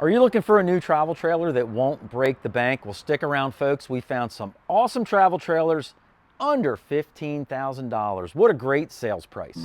Are you looking for a new travel trailer that won't break the bank? Well, stick around, folks. We found some awesome travel trailers under $15,000. What a great sales price.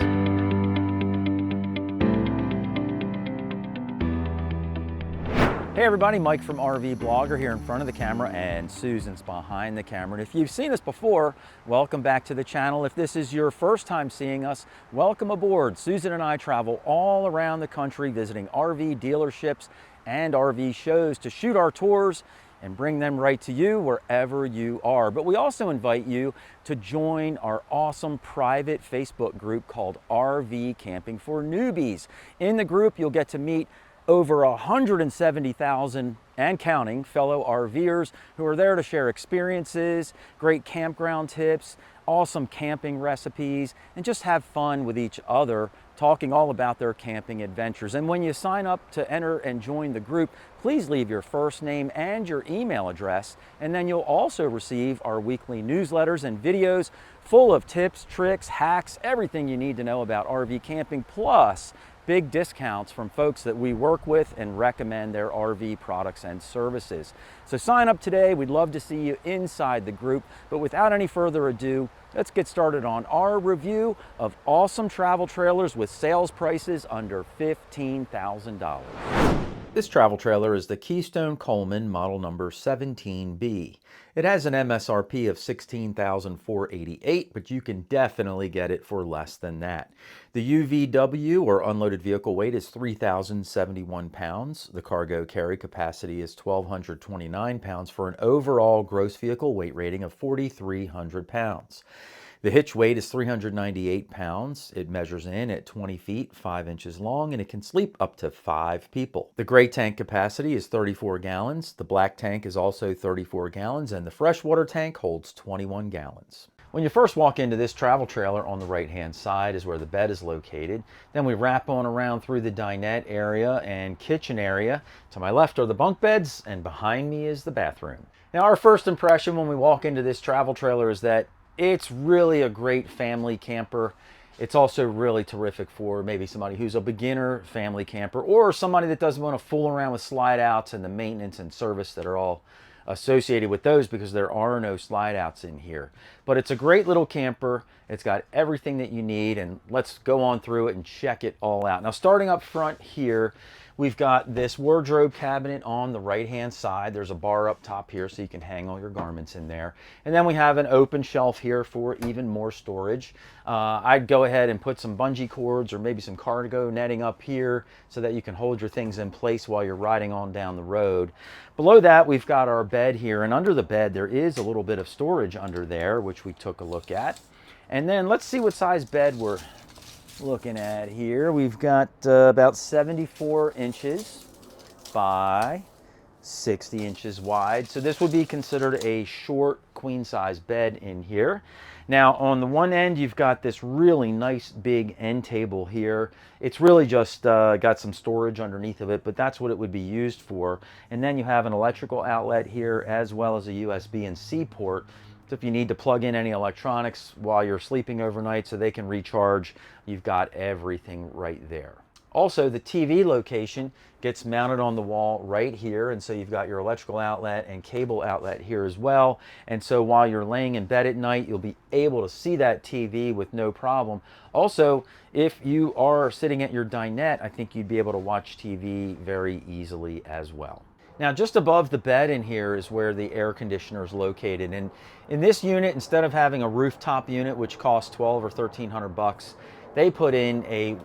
Hey everybody, Mike from RV Blogger here in front of the camera, and Susan's behind the camera. And if you've seen us before, welcome back to the channel. If this is your first time seeing us, welcome aboard. Susan and I travel all around the country visiting RV dealerships and RV shows to shoot our tours and bring them right to you wherever you are. But we also invite you to join our awesome private Facebook group called RV Camping for Newbies. In the group, you'll get to meet over 170,000 and counting fellow RVers who are there to share experiences, great campground tips, awesome camping recipes, and just have fun with each other, talking all about their camping adventures. And when you sign up to enter and join the group, please leave your first name and your email address, and then you'll also receive our weekly newsletters and videos full of tips, tricks, hacks, everything you need to know about RV camping, plus big discounts from folks that we work with and recommend their RV products and services. So sign up today. We'd love to see you inside the group. But without any further ado, let's get started on our review of awesome travel trailers with sales prices under $15,000. This travel trailer is the Keystone Coleman model number 17B. It has an MSRP of $16,488, but you can definitely get it for less than that. The UVW, or unloaded vehicle weight, is 3,071 pounds. The cargo carry capacity is 1,229 pounds for an overall gross vehicle weight rating of 4,300 pounds. The hitch weight is 398 pounds. It measures in at 20 feet, 5 inches long, and it can sleep up to 5 people. The gray tank capacity is 34 gallons. The black tank is also 34 gallons, and the freshwater tank holds 21 gallons. When you first walk into this travel trailer, on the right-hand side is where the bed is located. Then we wrap on around through the dinette area and kitchen area. To my left are the bunk beds, and behind me is the bathroom. Now, our first impression when we walk into this travel trailer is that it's really a great family camper. It's also really terrific for maybe somebody who's a beginner family camper, or somebody that doesn't want to fool around with slide outs and the maintenance and service that are all associated with those, because there are no slide outs in here. But it's a great little camper. It's got everything that you need, and let's go on through it and check it all out. Now, starting up front here, we've got this wardrobe cabinet on the right-hand side. There's a bar up top here so you can hang all your garments in there. And then we have an open shelf here for even more storage. I'd go ahead and put some bungee cords or maybe some cargo netting up here so that you can hold your things in place while you're riding on down the road. Below that, we've got our bed here, and under the bed there is a little bit of storage under there, which we took a look at. And then let's see what size bed we're looking at here. We've got about 74 inches by 60 inches wide. So this would be considered a short queen size bed in here. Now, on the one end, you've got this really nice big end table here. It's really just got some storage underneath of it, but that's what it would be used for. And then you have an electrical outlet here, as well as a USB and C port. So if you need to plug in any electronics while you're sleeping overnight so they can recharge, you've got everything right there. Also, the TV location gets mounted on the wall right here, and so you've got your electrical outlet and cable outlet here as well. And so while you're laying in bed at night, you'll be able to see that TV with no problem. Also, if you are sitting at your dinette, I think you'd be able to watch TV very easily as well. Now, just above the bed in here is where the air conditioner is located. And in this unit, instead of having a rooftop unit, which costs $1,200 or $1,300, they put in a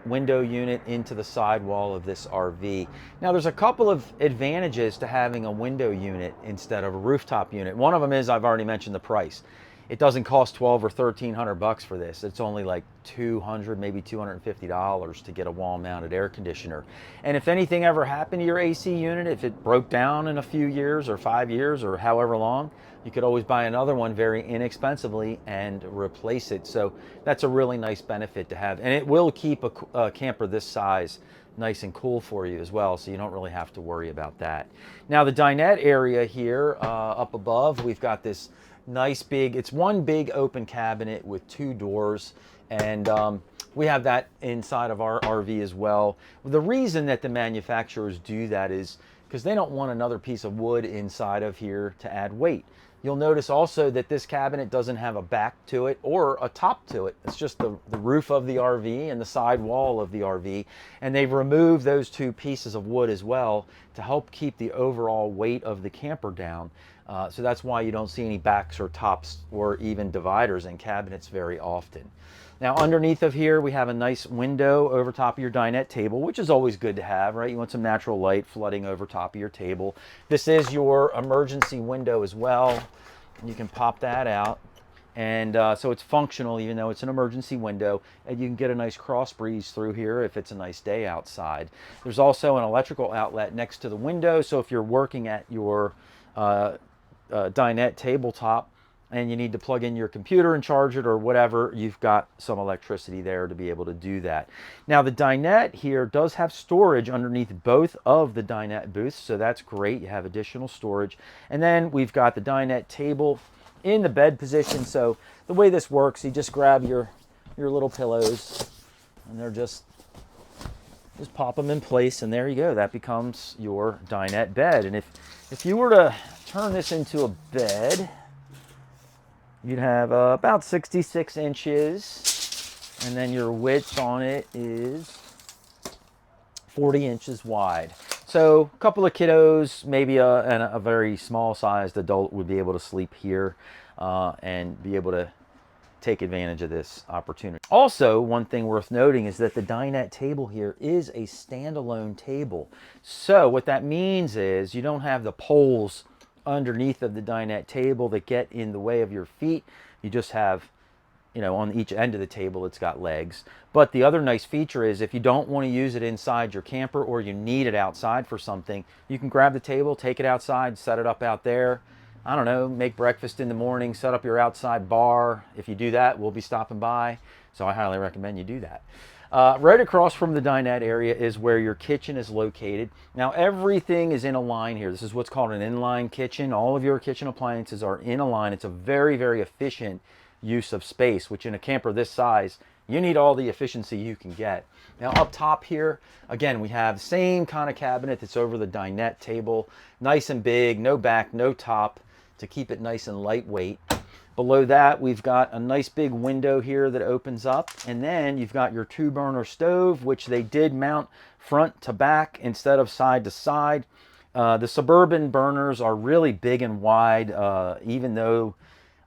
window unit into the sidewall of this RV. Now, there's a couple of advantages to having a window unit instead of a rooftop unit. One of them is, I've already mentioned the price. It doesn't cost $1,200 or $1,300 for this. It's only like $200, maybe $250 to get a wall-mounted air conditioner. And if anything ever happened to your AC unit, if it broke down in a few years or 5 years or however long, you could always buy another one very inexpensively and replace it. So that's a really nice benefit to have. And it will keep a camper this size nice and cool for you as well, so you don't really have to worry about that. Now, the dinette area here up above, we've got this nice big, it's one big open cabinet with 2 doors, and We have that inside of our RV as well. The reason that the manufacturers do that is because they don't want another piece of wood inside of here to add weight. You'll notice also that this cabinet doesn't have a back to it or a top to it. It's just the roof of the RV and the side wall of the RV. And they've removed those two pieces of wood as well to help keep the overall weight of the camper down. So that's why you don't see any backs or tops or even dividers in cabinets very often. Now underneath of here, we have a nice window over top of your dinette table, which is always good to have, right? You want some natural light flooding over top of your table. This is your emergency window as well. You can pop that out. And so it's functional, even though it's an emergency window, and you can get a nice cross breeze through here if it's a nice day outside. There's also an electrical outlet next to the window, so if you're working at your dinette tabletop, and you need to plug in your computer and charge it or whatever, you've got some electricity there to be able to do that. Now the dinette here does have storage underneath both of the dinette booths, so that's great. You have additional storage. And then we've got the dinette table in the bed position. So the way this works, you just grab your little pillows and they're just pop them in place, and there you go. That becomes your dinette bed. And if you were to turn this into a bed, you'd have about 66 inches, and then your width on it is 40 inches wide. So a couple of kiddos, maybe a very small sized adult would be able to sleep here and be able to take advantage of this opportunity. Also, one thing worth noting is that the dinette table here is a standalone table. So what that means is you don't have the poles underneath of the dinette table that get in the way of your feet. You just have, you know, on each end of the table it's got legs. But the other nice feature is if you don't want to use it inside your camper or you need it outside for something, you can grab the table, take it outside, set it up out there. I don't know, make breakfast in the morning, set up your outside bar. If you do that, we'll be stopping by. So I highly recommend you do that. Right across from the dinette area is where your kitchen is located. Now everything is in a line here. This is what's called an inline kitchen. All of your kitchen appliances are in a line. It's a very, very efficient use of space, which in a camper this size, you need all the efficiency you can get. Now up top here, again, we have the same kind of cabinet that's over the dinette table. Nice and big, no back, no top, to keep it nice and lightweight. Below that, we've got a nice big window here that opens up, and then you've got your 2-burner stove, which they did mount front to back instead of side to side. The Suburban burners are really big and wide, even though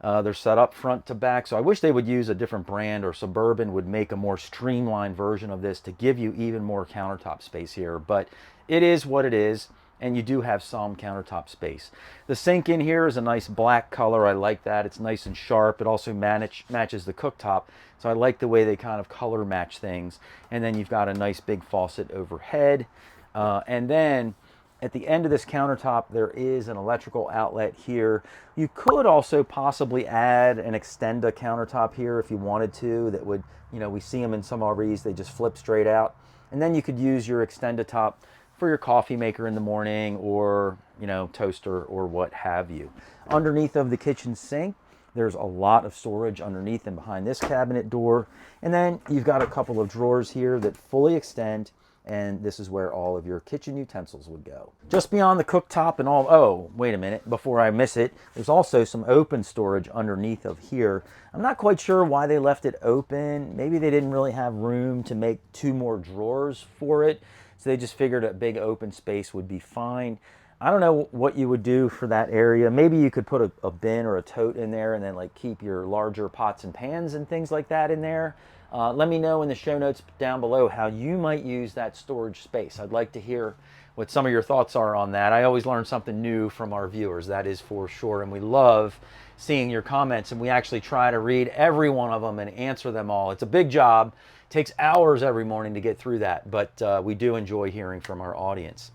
they're set up front to back. So I wish they would use a different brand, or Suburban would make a more streamlined version of this to give you even more countertop space here. But it is what it is, and you do have some countertop space. The sink in here is a nice black color. I like that. It's nice and sharp. It also matches the cooktop. So I like the way they kind of color match things. And then you've got a nice big faucet overhead. And then at the end of this countertop, there is an electrical outlet here. You could also possibly add an Extenda countertop here if you wanted to. That would, you know, we see them in some RVs, they just flip straight out. And then you could use your Extenda top for your coffee maker in the morning, or, you know, toaster or what have you. Underneath of the kitchen sink, there's a lot of storage underneath and behind this cabinet door. And then you've got a couple of drawers here that fully extend, and this is where all of your kitchen utensils would go. Just beyond the cooktop and all, oh, wait a minute, before I miss it, there's also some open storage underneath of here. I'm not quite sure why they left it open. Maybe they didn't really have room to make 2 more drawers for it. So they just figured a big open space would be fine. I don't know what you would do for that area. Maybe you could put a bin or a tote in there and then like keep your larger pots and pans and things like that in there. Let me know in the show notes down below how you might use that storage space. I'd like to hear what some of your thoughts are on that. I always learn something new from our viewers, that is for sure. And we love seeing your comments, and we actually try to read every one of them and answer them all. It's a big job. It takes hours every morning to get through that, but we do enjoy hearing from our audience.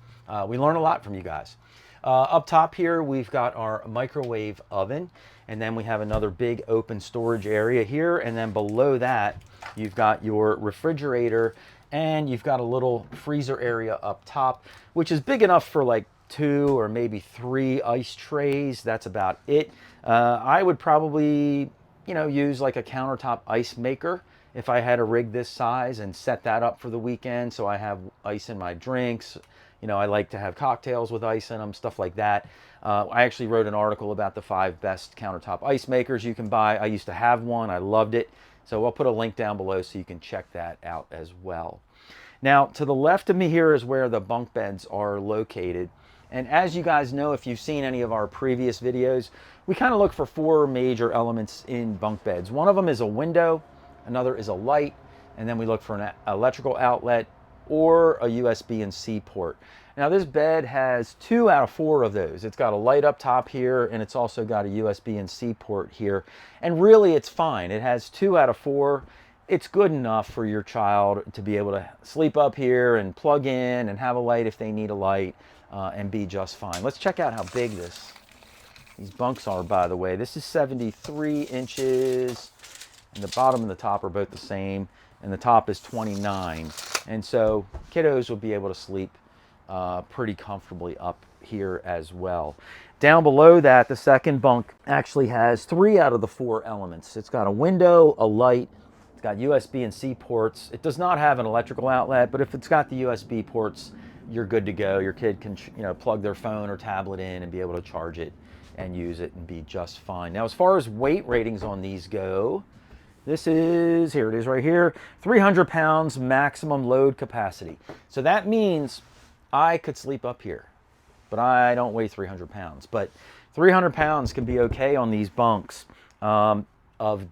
We learn a lot from you guys. Up top here, we've got our microwave oven, and then we have another big open storage area here, and then below that, you've got your refrigerator, and you've got a little freezer area up top, which is big enough for like 2 or maybe 3 ice trays. That's about it. I would probably, you know, use like a countertop ice maker if I had a rig this size and set that up for the weekend so I have ice in my drinks. You know, I like to have cocktails with ice in them, stuff like that. I actually wrote an article about the 5 best countertop ice makers you can buy. I used to have one. I loved it. So I'll put a link down below so you can check that out as well. Now, to the left of me here is where the bunk beds are located. And as you guys know, if you've seen any of our previous videos, we kind of look for 4 major elements in bunk beds. One of them is a window, another is a light, and then we look for an electrical outlet or a USB and C port. Now this bed has 2 out of 4 of those. It's got a light up top here, and it's also got a USB and C port here. And really it's fine. It has 2 out of 4. It's good enough for your child to be able to sleep up here and plug in and have a light if they need a light, and be just fine. Let's check out how big these bunks are, by the way. This is 73 inches, and the bottom and the top are both the same, and the top is 29. And so kiddos will be able to sleep pretty comfortably up here as well. Down below that, the second bunk actually has 3 out of the 4 elements. It's got a window, a light, it's got USB and C ports. It does not have an electrical outlet, but if it's got the USB ports, you're good to go. Your kid can, you know, plug their phone or tablet in and be able to charge it and use it and be just fine. Now, as far as weight ratings on these go, this is, here it is right here, 300 pounds maximum load capacity. So that means I could sleep up here, but I don't weigh 300 pounds. But 300 pounds can be okay on these bunks of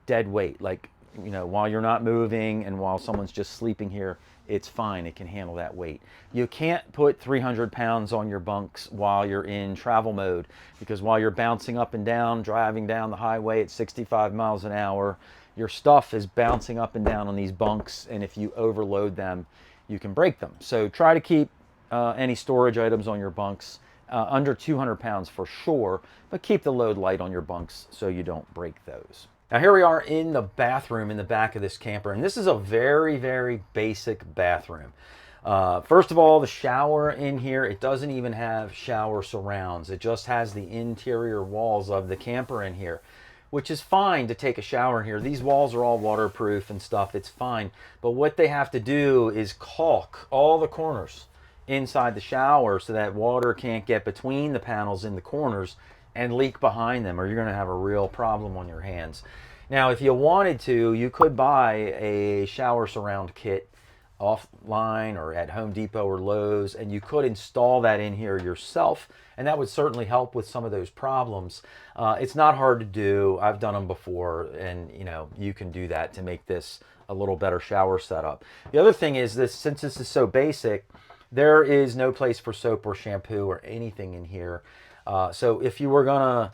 dead weight. Like, you know, while you're not moving and while someone's just sleeping here, it's fine. It can handle that weight. You can't put 300 pounds on your bunks while you're in travel mode, because while you're bouncing up and down, driving down the highway at 65 miles an hour, your stuff is bouncing up and down on these bunks, and if you overload them, you can break them. So try to keep any storage items on your bunks under 200 pounds for sure, but keep the load light on your bunks so you don't break those. Now here we are in the bathroom in the back of this camper, and this is a very, very basic bathroom. First of all, the shower in here, it doesn't even have shower surrounds. It just has the interior walls of the camper in here, which is fine to take a shower in here. These walls are all waterproof and stuff, it's fine. But what they have to do is caulk all the corners inside the shower so that water can't get between the panels in the corners and leak behind them, or you're gonna have a real problem on your hands. Now, if you wanted to, you could buy a shower surround kit offline or at Home Depot or Lowe's, and you could install that in here yourself, and that would certainly help with some of those problems. It's not hard to do. I've done them before, and you know, you can do that to make this a little better shower setup. The other thing is this, since this is so basic, there is no place for soap or shampoo or anything in here. So if you were gonna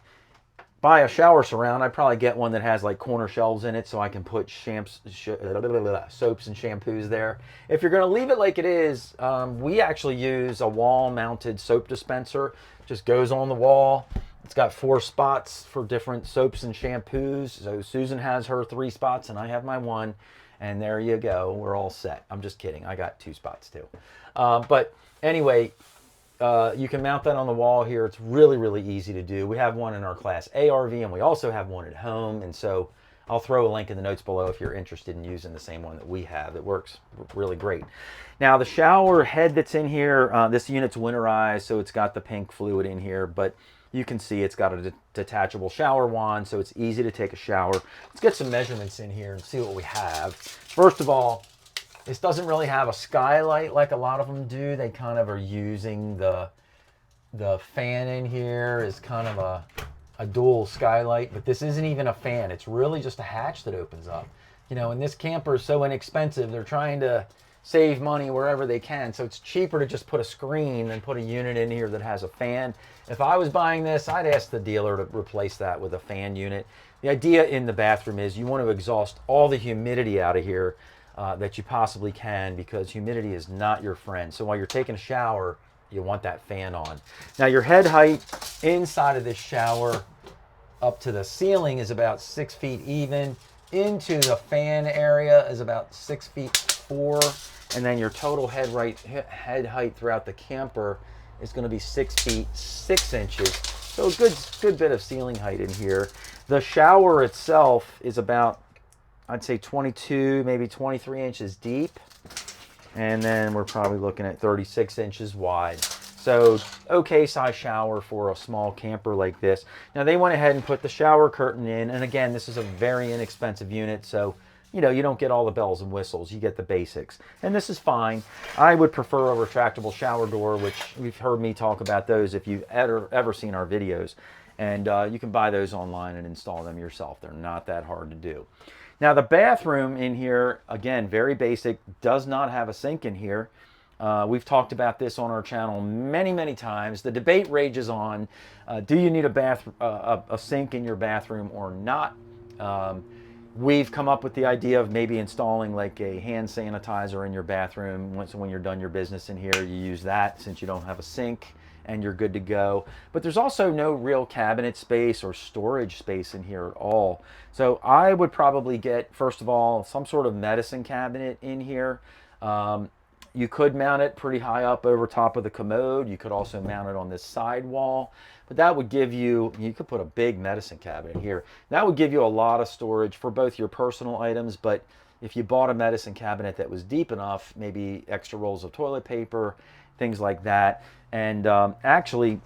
buy a shower surround, I'd probably get one that has like corner shelves in it so I can put soaps and shampoos there. If you're gonna leave it like it is, we actually use a wall mounted soap dispenser. Just goes on the wall. It's got 4 spots for different soaps and shampoos. So Susan has her 3 spots and I have my 1. And there you go, we're all set. I'm just kidding, I got 2 spots too. But anyway, you can mount that on the wall here. It's really, really easy to do. We have one in our Class A RV, and we also have one at home. And so I'll throw a link in the notes below if you're interested in using the same one that we have. It works really great. Now, the shower head that's in here, this unit's winterized, so it's got the pink fluid in here, but you can see it's got a detachable shower wand, so it's easy to take a shower. Let's get some measurements in here and see what we have. First of all, this doesn't really have a skylight like a lot of them do. They kind of are using the fan in here as kind of a dual skylight, but this isn't even a fan. It's really just a hatch that opens up. You know, and this camper is so inexpensive, they're trying to save money wherever they can. So it's cheaper to just put a screen than put a unit in here that has a fan. If I was buying this, I'd ask the dealer to replace that with a fan unit. The idea in the bathroom is you want to exhaust all the humidity out of here that you possibly can, because humidity is not your friend. So while you're taking a shower, you want that fan on. Now, your head height inside of this shower up to the ceiling is about 6 feet even. Into the fan area is about 6 feet 4. And then your total head height throughout the camper is going to be 6 feet 6 inches. So a good bit of ceiling height in here. The shower itself is about I'd say 22, maybe 23 inches deep. And then we're probably looking at 36 inches wide. So, okay size shower for a small camper like this. Now they went ahead and put the shower curtain in. And again, this is a very inexpensive unit. So, you know, you don't get all the bells and whistles. You get the basics. And this is fine. I would prefer a retractable shower door, which you've heard me talk about those if you've ever seen our videos. And you can buy those online and install them yourself. They're not that hard to do. Now the bathroom in here, again, very basic, does not have a sink in here. We've talked about this on our channel many times. The debate rages on, do you need a sink in your bathroom or not? We've come up with the idea of maybe installing like a hand sanitizer in your bathroom. When you're done your business in here, you use that since you don't have a sink and you're good to go. But there's also no real cabinet space or storage space in here at all. So I would probably get, first of all, some sort of medicine cabinet in here. You could mount it pretty high up over top of the commode. You could also mount it on this side wall. But that would give you, you could put a big medicine cabinet here. That would give you a lot of storage for both your personal items, but if you bought a medicine cabinet that was deep enough, maybe extra rolls of toilet paper, things like that. And actually,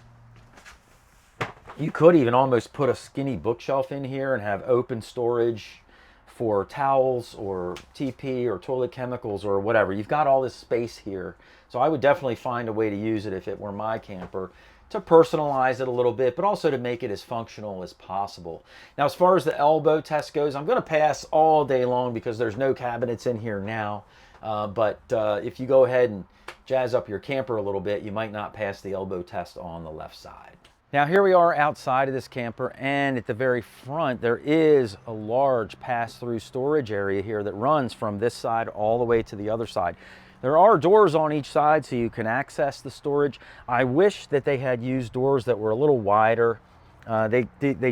you could even almost put a skinny bookshelf in here and have open storage for towels or TP or toilet chemicals or whatever. You've got all this space here. So I would definitely find a way to use it if it were my camper, to personalize it a little bit, but also to make it as functional as possible. Now, as far as the elbow test goes, I'm going to pass all day long because there's no cabinets in here now. But if you go ahead and jazz up your camper a little bit, you might not pass the elbow test on the left side. Now here we are outside of this camper, and at the very front there is a large pass-through storage area here that runs from this side all the way to the other side. There are doors on each side so you can access the storage. I wish that they had used doors that were a little wider. They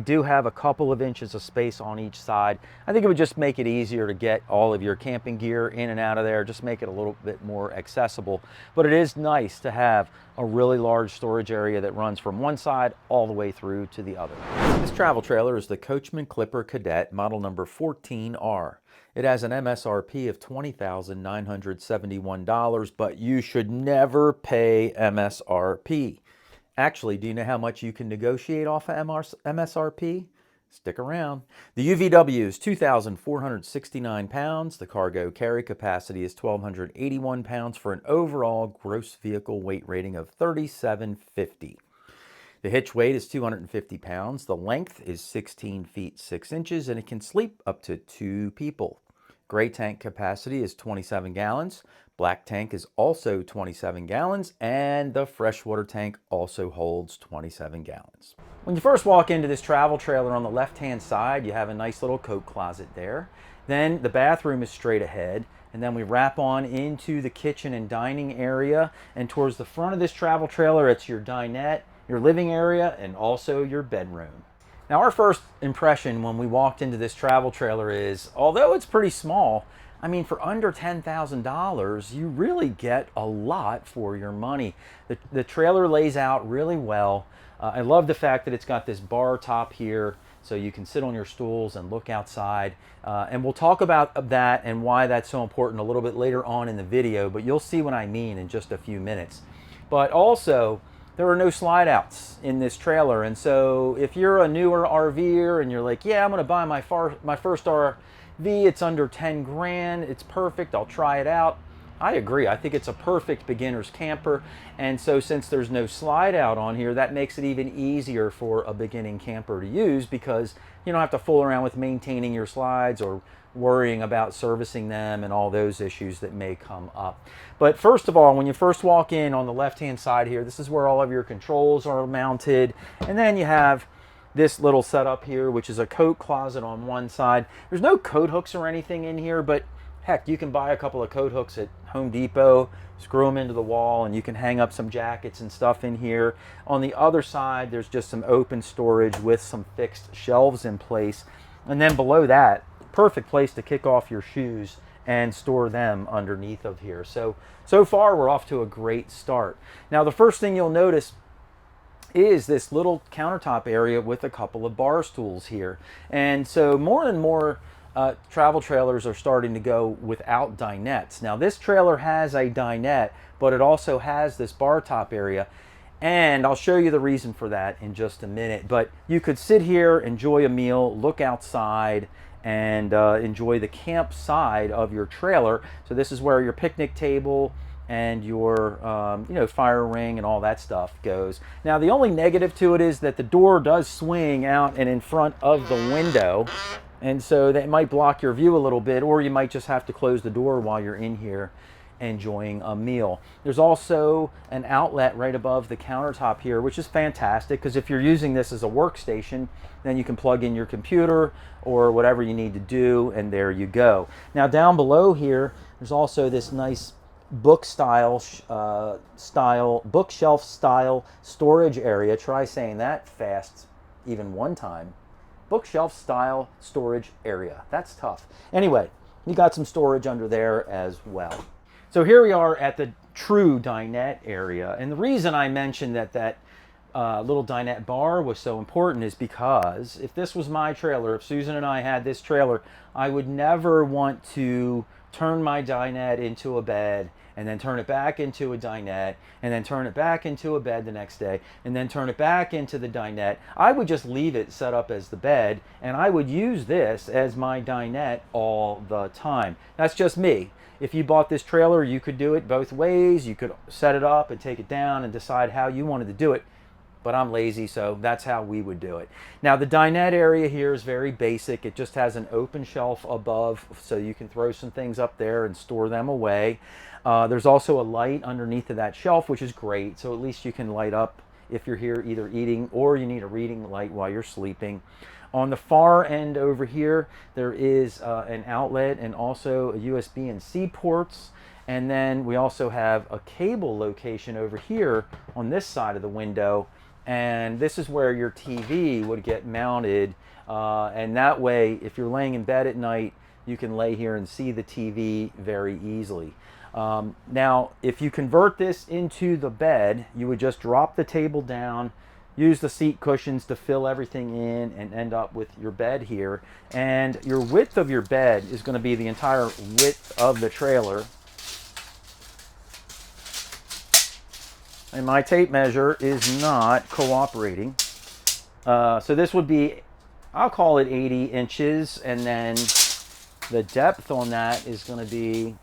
do have a couple of inches of space on each side. I think it would just make it easier to get all of your camping gear in and out of there, just make it a little bit more accessible. But it is nice to have a really large storage area that runs from one side all the way through to the other. This travel trailer is the Coachmen Clipper Cadet, model number 14R. It has an MSRP of $20,971, but you should never pay MSRP. Actually, do you know how much you can negotiate off of MSRP? Stick around. The UVW is 2,469 pounds. The cargo carry capacity is 1,281 pounds for an overall gross vehicle weight rating of 3,750. The hitch weight is 250 pounds. The length is 16 feet 6 inches, and it can sleep up to 2 people. Gray tank capacity is 27 gallons. Black tank is also 27 gallons, and the freshwater tank also holds 27 gallons. When you first walk into this travel trailer, on the left-hand side, you have a nice little coat closet there. Then the bathroom is straight ahead, and then we wrap on into the kitchen and dining area. And towards the front of this travel trailer, it's your dinette, your living area, and also your bedroom. Now, our first impression when we walked into this travel trailer is, although it's pretty small, I mean, for under $10,000, you really get a lot for your money. The trailer lays out really well. I love the fact that it's got this bar top here, so you can sit on your stools and look outside. And we'll talk about that and why that's so important a little bit later on in the video, but you'll see what I mean in just a few minutes. But also, there are no slide outs in this trailer. And so if you're a newer RVer and you're like, yeah, I'm gonna buy my first RV, it's under 10 grand, it's perfect, I'll try it out. I agree, I think it's a perfect beginner's camper. And so since there's no slide out on here, that makes it even easier for a beginning camper to use, because you don't have to fool around with maintaining your slides or worrying about servicing them and all those issues that may come up. But first of all, when you first walk in on the left-hand side here, this is where all of your controls are mounted. And then you have this little setup here, which is a coat closet on one side. There's no coat hooks or anything in here, but heck, you can buy a couple of coat hooks at Home Depot, screw them into the wall, and you can hang up some jackets and stuff in here. On the other side, there's just some open storage with some fixed shelves in place. And then below that, perfect place to kick off your shoes and store them underneath of here. So far we're off to a great start. Now the first thing you'll notice is this little countertop area with a couple of bar stools here. And so more and more travel trailers are starting to go without dinettes. Now this trailer has a dinette, but it also has this bar top area. And I'll show you the reason for that in just a minute. But you could sit here, enjoy a meal, look outside, and enjoy the camp side of your trailer. So this is where your picnic table and your fire ring and all that stuff goes. Now the only negative to it is that the door does swing out and in front of the window, and so that might block your view a little bit, or you might just have to close the door while you're in here enjoying a meal. There's also an outlet right above the countertop here, which is fantastic, because if you're using this as a workstation, then you can plug in your computer or whatever you need to do, and there you go. Now down below here, there's also this nice bookshelf style storage area. Try saying that fast even one time. Bookshelf style storage area. That's tough. Anyway, you got some storage under there as well. So here we are at the true dinette area, and the reason I mentioned that little dinette bar was so important is because if this was my trailer, if Susan and I had this trailer, I would never want to turn my dinette into a bed and then turn it back into a dinette and then turn it back into a bed the next day and then turn it back into the dinette. I would just leave it set up as the bed, and I would use this as my dinette all the time. That's just me. If you bought this trailer, you could do it both ways. You could set it up and take it down and decide how you wanted to do it. But I'm lazy, so that's how we would do it. Now the dinette area here is very basic. It just has an open shelf above, so you can throw some things up there and store them away. There's also a light underneath of that shelf, which is great. So at least you can light up if you're here either eating or you need a reading light while you're sleeping. On the far end over here, there is an outlet and also a USB and C ports. And then we also have a cable location over here on this side of the window. And this is where your TV would get mounted. And that way, if you're laying in bed at night, you can lay here and see the TV very easily. Now, if you convert this into the bed, you would just drop the table down, use the seat cushions to fill everything in, and end up with your bed here. And your width of your bed is going to be the entire width of the trailer. And my tape measure is not cooperating. So this would be, I'll call it 80 inches, and then the depth on that is going to be,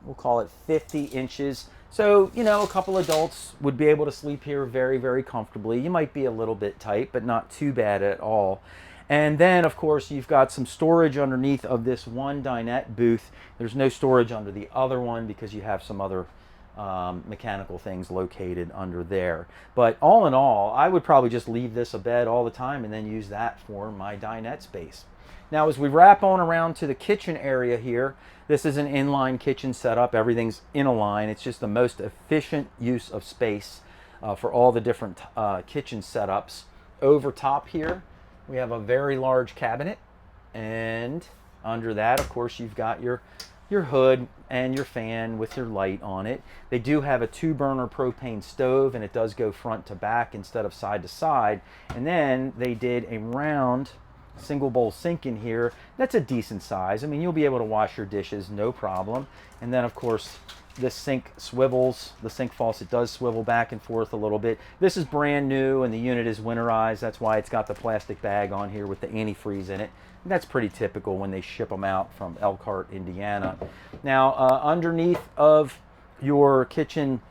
we'll call it 50 inches. So, you know, a couple adults would be able to sleep here very, very comfortably. You might be a little bit tight, but not too bad at all. And then, of course, you've got some storage underneath of this one dinette booth. There's no storage under the other one because you have some other mechanical things located under there. But all in all, I would probably just leave this a bed all the time and then use that for my dinette space. Now, as we wrap on around to the kitchen area here, this is an inline kitchen setup. Everything's in a line. It's just the most efficient use of space for all the different kitchen setups. Over top here, we have a very large cabinet, and under that, of course, you've got your hood and your fan with your light on it. They do have a 2-burner propane stove, and it does go front to back instead of side to side. And then they did a round single bowl sink in here. That's a decent size. I mean, you'll be able to wash your dishes no problem. And then, of course, this sink swivels. The sink faucet does swivel back and forth a little bit. This is brand new, and the unit is winterized. That's why it's got the plastic bag on here with the antifreeze in it. And that's pretty typical when they ship them out from Elkhart, Indiana. Now, underneath of your kitchen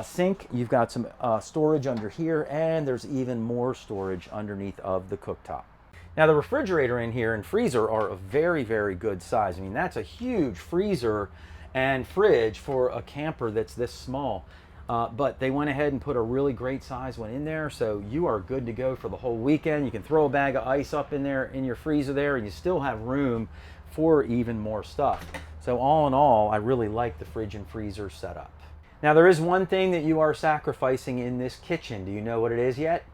sink, you've got some storage under here, and there's even more storage underneath of the cooktop. Now, the refrigerator in here and freezer are a very, very good size. I mean, that's a huge freezer and fridge for a camper that's this small. But they went ahead and put a really great size one in there, so you are good to go for the whole weekend. You can throw a bag of ice up in there in your freezer there, and you still have room for even more stuff. So all in all, I really like the fridge and freezer setup. Now, there is one thing that you are sacrificing in this kitchen. Do you know what it is yet?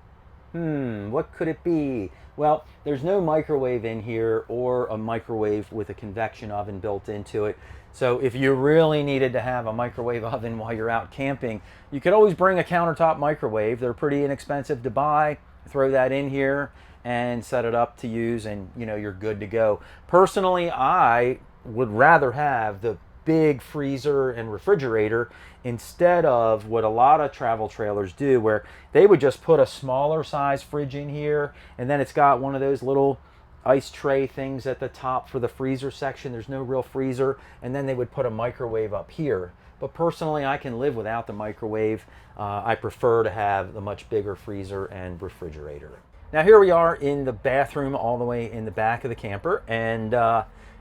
What could it be? Well, there's no microwave in here or a microwave with a convection oven built into it. So if you really needed to have a microwave oven while you're out camping, you could always bring a countertop microwave. They're pretty inexpensive to buy. Throw that in here, and set it up to use, and you know, you're good to go. Personally, I would rather have the big freezer and refrigerator instead of what a lot of travel trailers do, where they would just put a smaller size fridge in here, and then it's got one of those little ice tray things at the top for the freezer section. There's no real freezer, and then they would put a microwave up here. But personally, I can live without the microwave. I prefer to have the much bigger freezer and refrigerator. Now here we are in the bathroom all the way in the back of the camper, and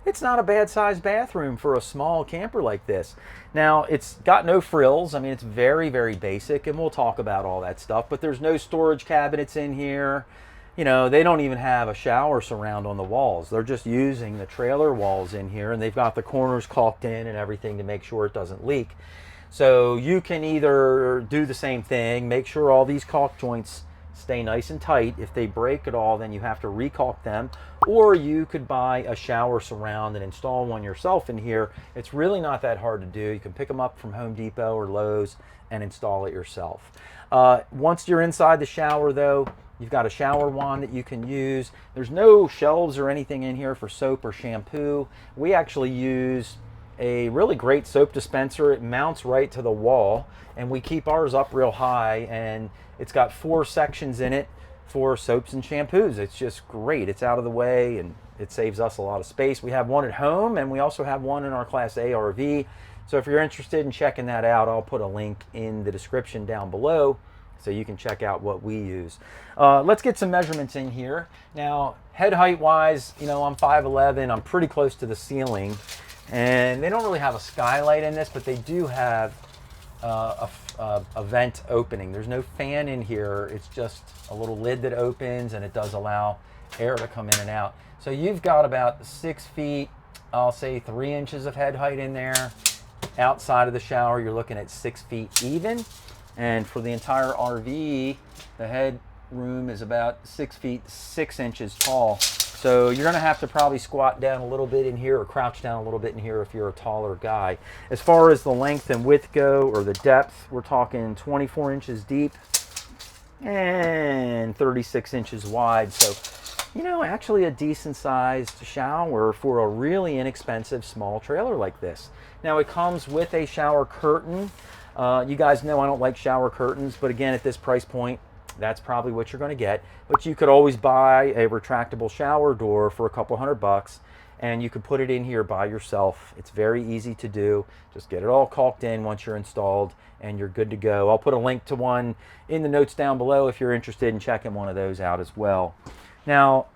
it's not a bad sized bathroom for a small camper like this. Now it's got no frills. I mean, it's very, very basic, and we'll talk about all that stuff, but there's no storage cabinets in here. You know, they don't even have a shower surround on the walls. They're just using the trailer walls in here, and they've got the corners caulked in and everything to make sure it doesn't leak. So you can either do the same thing, make sure all these caulk joints stay nice and tight. If they break at all, then you have to recaulk them, or you could buy a shower surround and install one yourself in here. It's really not that hard to do. You can pick them up from Home Depot or Lowe's and install it yourself. Once you're inside the shower though, you've got a shower wand that you can use. There's no shelves or anything in here for soap or shampoo. We actually use a really great soap dispenser. It mounts right to the wall, and we keep ours up real high, and it's got 4 sections in it for soaps and shampoos. It's just great. It's out of the way, and it saves us a lot of space. We have one at home, and we also have one in our Class A RV. So if you're interested in checking that out, I'll put a link in the description down below so you can check out what we use. Let's get some measurements in here. Now, head height wise, you know, I'm 5'11". I'm pretty close to the ceiling, and they don't really have a skylight in this, but they do have a vent opening. There's no fan in here. It's just a little lid that opens, and it does allow air to come in and out. So you've got about 6 feet, I'll say 3 inches of head height in there. Outside of the shower, you're looking at 6 feet even. And for the entire RV, the head room is about 6 feet 6 inches tall. So you're gonna have to probably squat down a little bit in here, or crouch down a little bit in here if you're a taller guy. As far as the length and width go, or the depth, we're talking 24 inches deep and 36 inches wide. So, you know, actually a decent sized shower for a really inexpensive small trailer like this. Now it comes with a shower curtain. You guys know I don't like shower curtains, but again, at this price point, that's probably what you're going to get. But you could always buy a retractable shower door for a couple $100, and you could put it in here by yourself. It's very easy to do. Just get it all caulked in once you're installed, and you're good to go. I'll put a link to one in the notes down below if you're interested in checking one of those out as well. Now,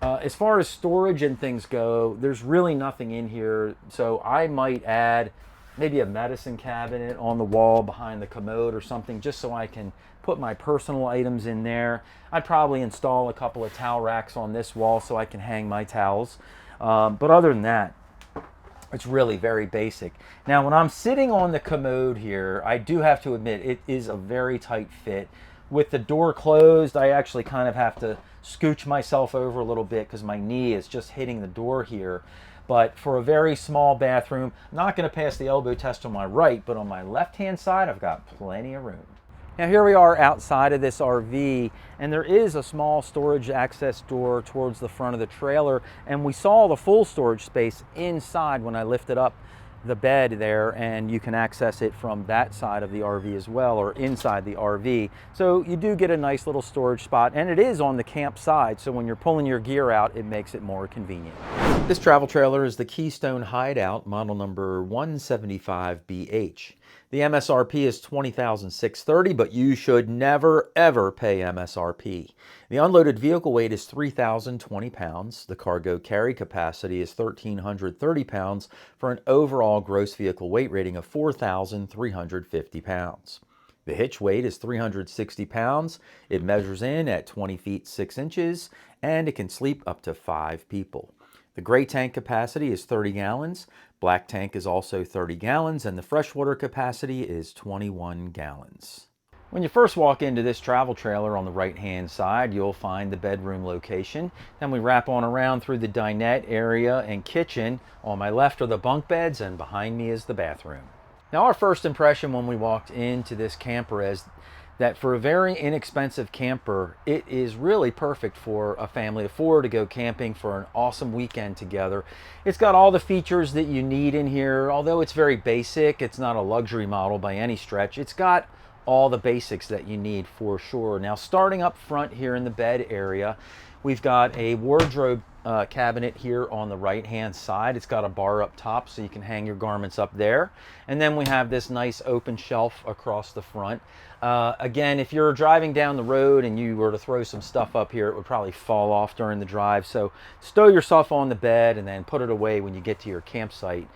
as far as storage and things go, there's really nothing in here. So I might add maybe a medicine cabinet on the wall behind the commode or something, just so I can put my personal items in there. I'd probably install a couple of towel racks on this wall so I can hang my towels. But other than that, it's really very basic. Now, when I'm sitting on the commode here, I do have to admit it is a very tight fit. With the door closed, I actually kind of have to scooch myself over a little bit because my knee is just hitting the door here. But for a very small bathroom, I'm not going to pass the elbow test on my right, but on my left-hand side, I've got plenty of room. Now here we are outside of this RV, and there is a small storage access door towards the front of the trailer, and we saw the full storage space inside when I lifted up the bed there, and you can access it from that side of the RV as well, or inside the RV. So you do get a nice little storage spot, and it is on the camp side, so when you're pulling your gear out, it makes it more convenient. This travel trailer is the Keystone Hideout, model number 175BH. The MSRP is $20,630, but you should never, ever pay MSRP. The unloaded vehicle weight is 3,020 pounds. The cargo carry capacity is 1,330 pounds for an overall gross vehicle weight rating of 4,350 pounds. The hitch weight is 360 pounds. It measures in at 20 feet 6 inches, and it can sleep up to 5 people. The gray tank capacity is 30 gallons. Black tank is also 30 gallons, and the freshwater capacity is 21 gallons. When you first walk into this travel trailer on the right-hand side, you'll find the bedroom location. Then we wrap on around through the dinette area and kitchen. On my left are the bunk beds, and behind me is the bathroom. Now, our first impression when we walked into this camper is that for a very inexpensive camper, it is really perfect for a family of 4 to go camping for an awesome weekend together. It's got all the features that you need in here. Although it's very basic, it's not a luxury model by any stretch. It's got all the basics that you need for sure. Now, starting up front here in the bed area, we've got a wardrobe cabinet here on the right hand side. It's got a bar up top so you can hang your garments up there. And then we have this nice open shelf across the front. Again, if you're driving down the road and you were to throw some stuff up here, it would probably fall off during the drive. So stow your stuff on the bed and then put it away when you get to your campsite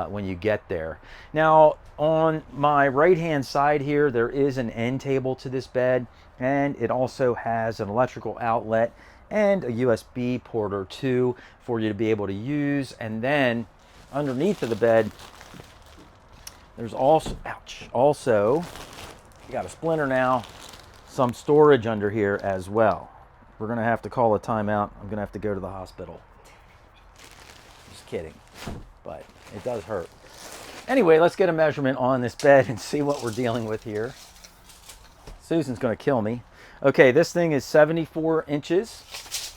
when you get there. Now, on my right hand side here, there is an end table to this bed, and it also has an electrical outlet and a USB port or two for you to be able to use. And then underneath of the bed, there's also, also, you got a splinter now, some storage under here as well. We're gonna have to call a timeout. I'm gonna have to go to the hospital. Just kidding, but it does hurt. Anyway, let's get a measurement on this bed and see what we're dealing with here. Susan's gonna kill me. Okay, this thing is 74 inches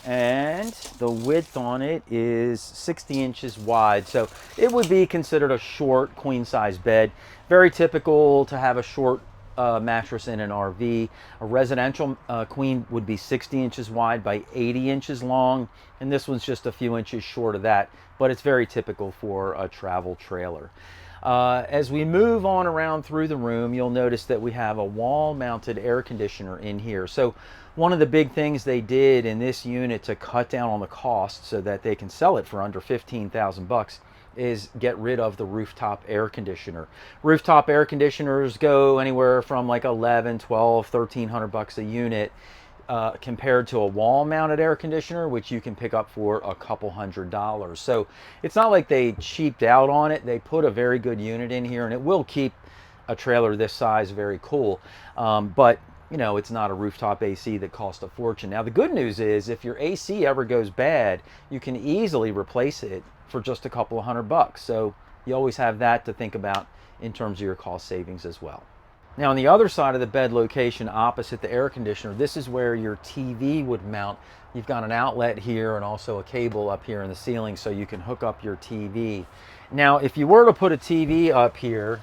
and the width on it is 60 inches wide. So it would be considered a short queen size bed. Very typical to have a short mattress in an RV. A residential queen would be 60 inches wide by 80 inches long, and this one's just a few inches short of that, but it's very typical for a travel trailer. As we move on around through the room, you'll notice that we have a wall-mounted air conditioner in here. So one of the big things they did in this unit to cut down on the cost so that they can sell it for under 15,000 bucks is get rid of the rooftop air conditioner. Rooftop air conditioners go anywhere from like 11, 12, 1300 bucks a unit compared to a wall-mounted air conditioner, which you can pick up for a couple $100s. So it's not like they cheaped out on it. They put a very good unit in here, and it will keep a trailer this size very cool. But you know, it's not a rooftop AC that costs a fortune. Now, the good news is if your AC ever goes bad, you can easily replace it for just a couple of $100. So you always have that to think about in terms of your cost savings as well. Now, on the other side of the bed location opposite the air conditioner, this is where your TV would mount. You've got an outlet here and also a cable up here in the ceiling so you can hook up your TV. Now, if you were to put a TV up here,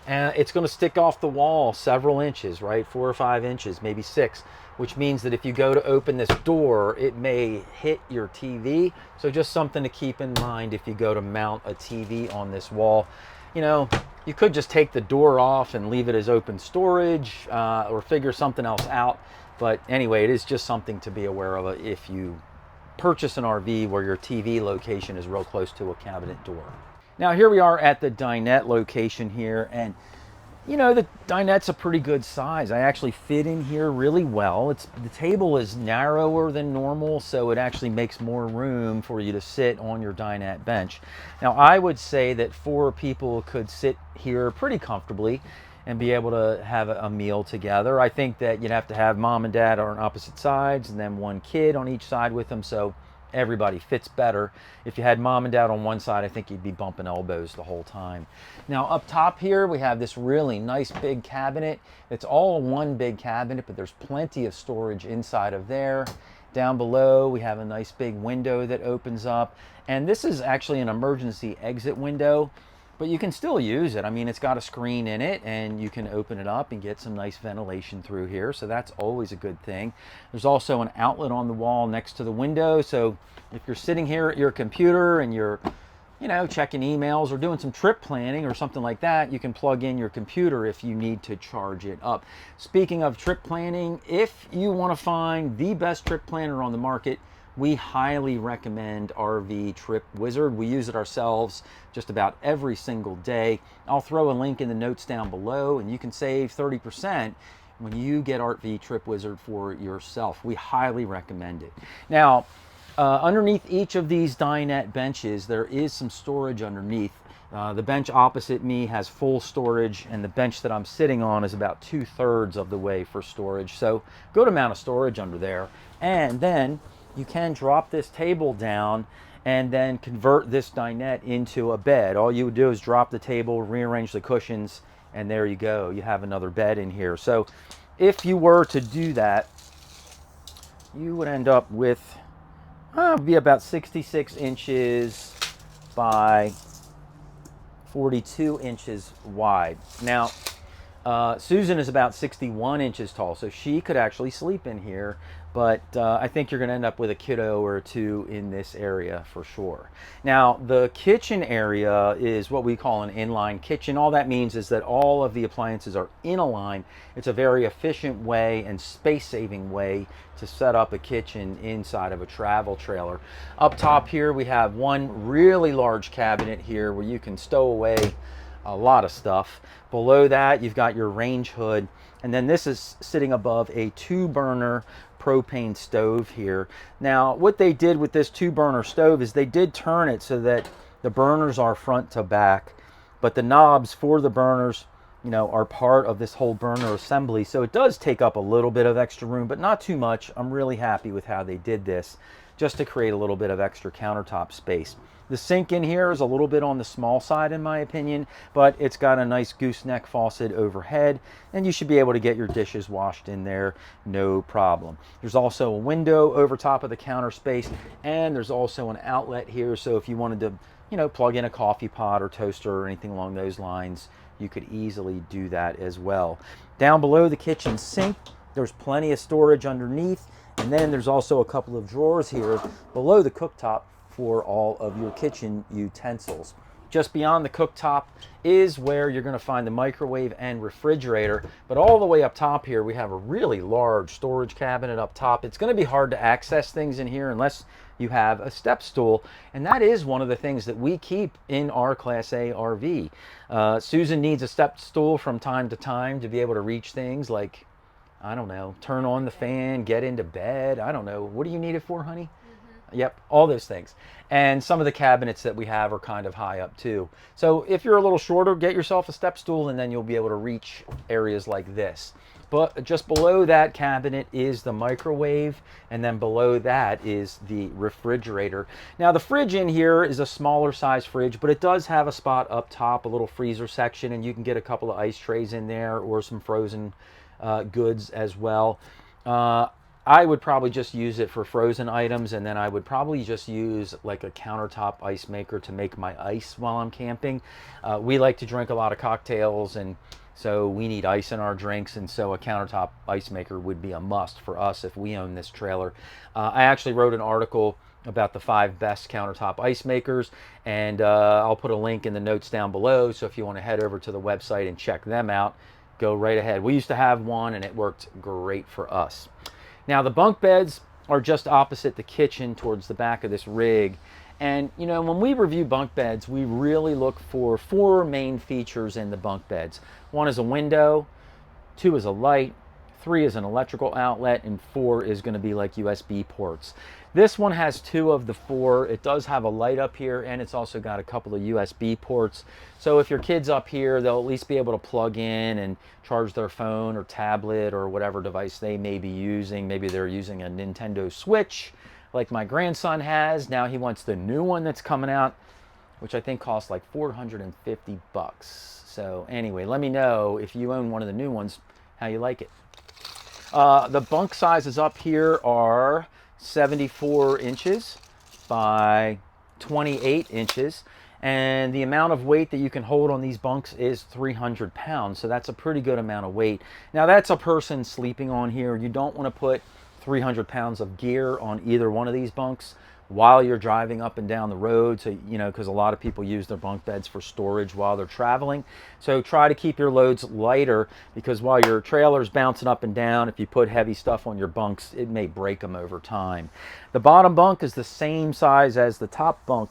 it's going to stick off the wall several inches, right? 4 or 5 inches, maybe 6, which means that if you go to open this door, it may hit your TV. So just something to keep in mind if you go to mount a TV on this wall. You know, you could just take the door off and leave it as open storage or figure something else out. But anyway, it is just something to be aware of if you purchase an RV where your TV location is real close to a cabinet door. Now, here we are at the dinette location here, and you know, the dinette's a pretty good size. I actually fit in here really well. The table is narrower than normal, so it actually makes more room for you to sit on your dinette bench. Now, I would say that 4 people could sit here pretty comfortably and be able to have a meal together. I think that you'd have to have mom and dad on opposite sides and then 1 kid on each side with them, so everybody fits better. If you had mom and dad on one side, I think you'd be bumping elbows the whole time. Now, up top here, we have this really nice big cabinet. It's all one big cabinet, but there's plenty of storage inside of there. Down below, we have a nice big window that opens up. And this is actually an emergency exit window, but you can still use it. I mean, it's got a screen in it and you can open it up and get some nice ventilation through here. So that's always a good thing. There's also an outlet on the wall next to the window. So if you're sitting here at your computer and you're, you know, checking emails or doing some trip planning or something like that, you can plug in your computer if you need to charge it up. Speaking of trip planning, if you want to find the best trip planner on the market, we highly recommend RV Trip Wizard. We use it ourselves just about every single day. I'll throw a link in the notes down below, and you can save 30% when you get RV Trip Wizard for yourself. We highly recommend it. Now, underneath each of these dinette benches, there is some storage underneath. The bench opposite me has full storage, and the bench that I'm sitting on is about 2/3 of the way for storage. So good amount of storage under there. And then you can drop this table down and then convert this dinette into a bed. All you would do is drop the table, rearrange the cushions, and there you go. You have another bed in here. So if you were to do that, you would end up with be about 66 inches by 42 inches wide. Now, Susan is about 61 inches tall, so she could actually sleep in here, but I think you're going to end up with a kiddo or two in this area for sure. Now, the kitchen area is what we call an inline kitchen. All that means is that all of the appliances are in a line. It's a very efficient way and space-saving way to set up a kitchen inside of a travel trailer. Up top here, we have one really large cabinet here where you can stow away a lot of stuff. Below that, you've got your range hood, and then this is sitting above a 2-burner propane stove here. Now, what they did with this 2-burner stove is they did turn it so that the burners are front to back, but the knobs for the burners, you know, are part of this whole burner assembly. So it does take up a little bit of extra room, but not too much. I'm really happy with how they did this, just to create a little bit of extra countertop space. The sink in here is a little bit on the small side in my opinion, but it's got a nice gooseneck faucet overhead, and you should be able to get your dishes washed in there, no problem. There's also a window over top of the counter space, and there's also an outlet here, so if you wanted to, you know, plug in a coffee pot or toaster or anything along those lines, you could easily do that as well. Down below the kitchen sink, there's plenty of storage underneath, and then there's also a couple of drawers here below the cooktop for all of your kitchen utensils. Just beyond the cooktop is where you're going to find the microwave and refrigerator, but all the way up top here we have a really large storage cabinet up top. It's going to be hard to access things in here unless you have a step stool, and that is one of the things that we keep in our Class A RV. Susan needs a step stool from time to time to be able to reach things like, I don't know, turn on the fan, get into bed. I don't know. What do you need it for, honey? Yep, all those things. And some of the cabinets that we have are kind of high up too. So if you're a little shorter, get yourself a step stool and then you'll be able to reach areas like this. But just below that cabinet is the microwave, and then below that is the refrigerator. Now the fridge in here is a smaller size fridge, but it does have a spot up top, a little freezer section, and you can get a couple of ice trays in there or some frozen goods as well. I would probably just use it for frozen items, and then I would probably just use like a countertop ice maker to make my ice while I'm camping. We like to drink a lot of cocktails, and so we need ice in our drinks, and so a countertop ice maker would be a must for us if we own this trailer. I actually wrote an article about the 5 best countertop ice makers, and I'll put a link in the notes down below, so if you want to head over to the website and check them out, go right ahead. We used to have one and it worked great for us. Now the bunk beds are just opposite the kitchen towards the back of this rig. And you know, when we review bunk beds, we really look for 4 main features in the bunk beds. 1 is a window, 2 is a light, 3 is an electrical outlet, and 4 is going to be like USB ports. This one has 2 of the 4. It does have a light up here, and it's also got a couple of USB ports. So if your kid's up here, they'll at least be able to plug in and charge their phone or tablet or whatever device they may be using. Maybe they're using a Nintendo Switch like my grandson has. Now he wants the new one that's coming out, which I think costs like 450 bucks. So anyway, let me know if you own one of the new ones, how you like it. The bunk sizes up here are 74 inches by 28 inches, and the amount of weight that you can hold on these bunks is 300 pounds, so that's a pretty good amount of weight. Now that's a person sleeping on here. You don't want to put 300 pounds of gear on either one of these bunks while you're driving up and down the road, so you know, because a lot of people use their bunk beds for storage while they're traveling. So try to keep your loads lighter, because while your trailer's bouncing up and down, if you put heavy stuff on your bunks, it may break them over time. The bottom bunk is the same size as the top bunk,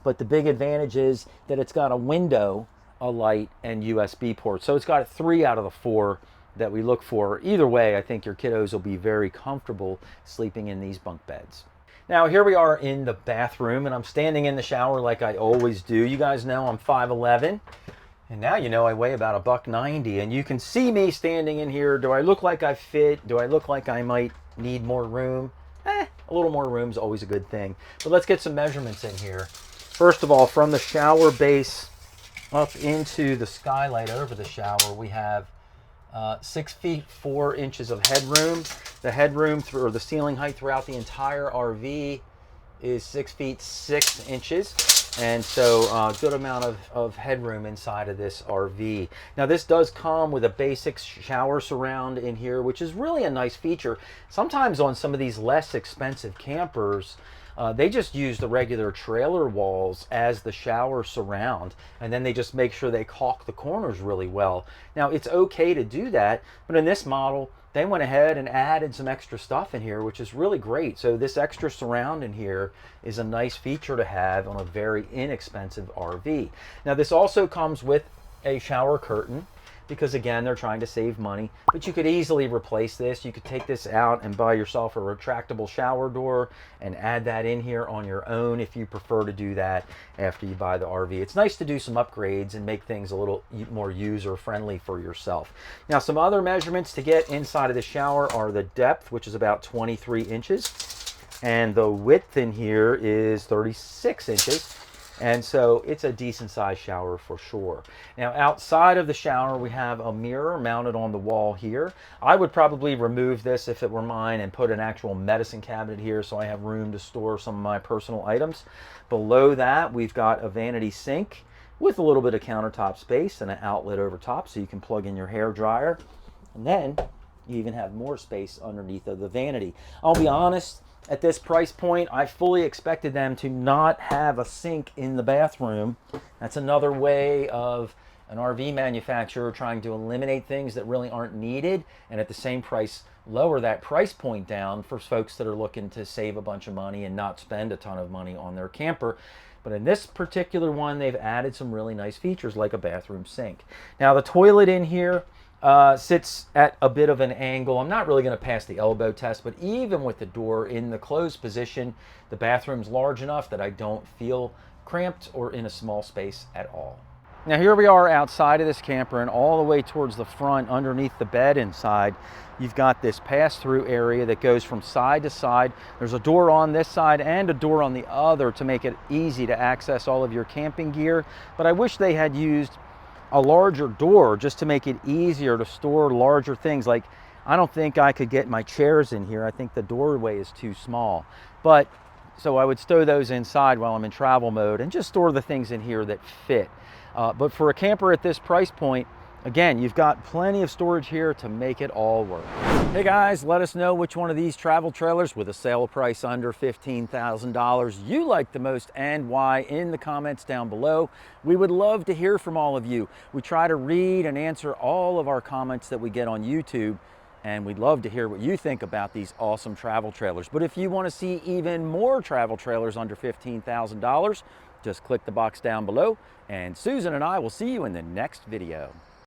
but the big advantage is that it's got a window, a light, and USB ports. So it's got 3 out of the 4 that we look for. Either way, I think your kiddos will be very comfortable sleeping in these bunk beds. Now here we are in the bathroom, and I'm standing in the shower like I always do. You guys know I'm 5'11", and now you know I weigh about $190, and you can see me standing in here. Do I look like I fit? Do I look like I might need more room? A little more room is always a good thing. But let's get some measurements in here. First of all, from the shower base up into the skylight over the shower, we have 6 feet 4 inches of headroom. The headroom or the ceiling height throughout the entire RV is 6 feet 6 inches. And so good amount of headroom inside of this RV. Now this does come with a basic shower surround in here, which is really a nice feature. Sometimes on some of these less expensive campers, they just use the regular trailer walls as the shower surround, and then they just make sure they caulk the corners really well. Now it's okay to do that, but in this model, they went ahead and added some extra stuff in here, which is really great. So this extra surround in here is a nice feature to have on a very inexpensive RV. Now this also comes with a shower curtain, because again, they're trying to save money, but you could easily replace this. You could take this out and buy yourself a retractable shower door and add that in here on your own if you prefer to do that after you buy the RV. It's nice to do some upgrades and make things a little more user-friendly for yourself. Now, some other measurements to get inside of the shower are the depth, which is about 23 inches, and the width in here is 36 inches. And so it's a decent sized shower for sure. Now outside of the shower, we have a mirror mounted on the wall here. I would probably remove this if it were mine and put an actual medicine cabinet here so I have room to store some of my personal items. Below that, we've got a vanity sink with a little bit of countertop space and an outlet over top so you can plug in your hair dryer. And then you even have more space underneath of the vanity. I'll be honest, at this price point, I fully expected them to not have a sink in the bathroom. That's another way of an RV manufacturer trying to eliminate things that really aren't needed, and at the same price, lower that price point down for folks that are looking to save a bunch of money and not spend a ton of money on their camper. But in this particular one, they've added some really nice features like a bathroom sink. Now the toilet in here sits at a bit of an angle. I'm not really going to pass the elbow test, but even with the door in the closed position, the bathroom's large enough that I don't feel cramped or in a small space at all. Now here we are outside of this camper, and all the way towards the front underneath the bed inside, you've got this pass-through area that goes from side to side. There's a door on this side and a door on the other to make it easy to access all of your camping gear, but I wish they had used a larger door just to make it easier to store larger things. Like, I don't think I could get my chairs in here. I think the doorway is too small. But so I would stow those inside while I'm in travel mode and just store the things in here that fit. But for a camper at this price point, again, you've got plenty of storage here to make it all work. Hey guys, let us know which one of these travel trailers with a sale price under $15,000 you like the most and why in the comments down below. We would love to hear from all of you. We try to read and answer all of our comments that we get on YouTube, and we'd love to hear what you think about these awesome travel trailers. But if you want to see even more travel trailers under $15,000, just click the box down below, and Susan and I will see you in the next video.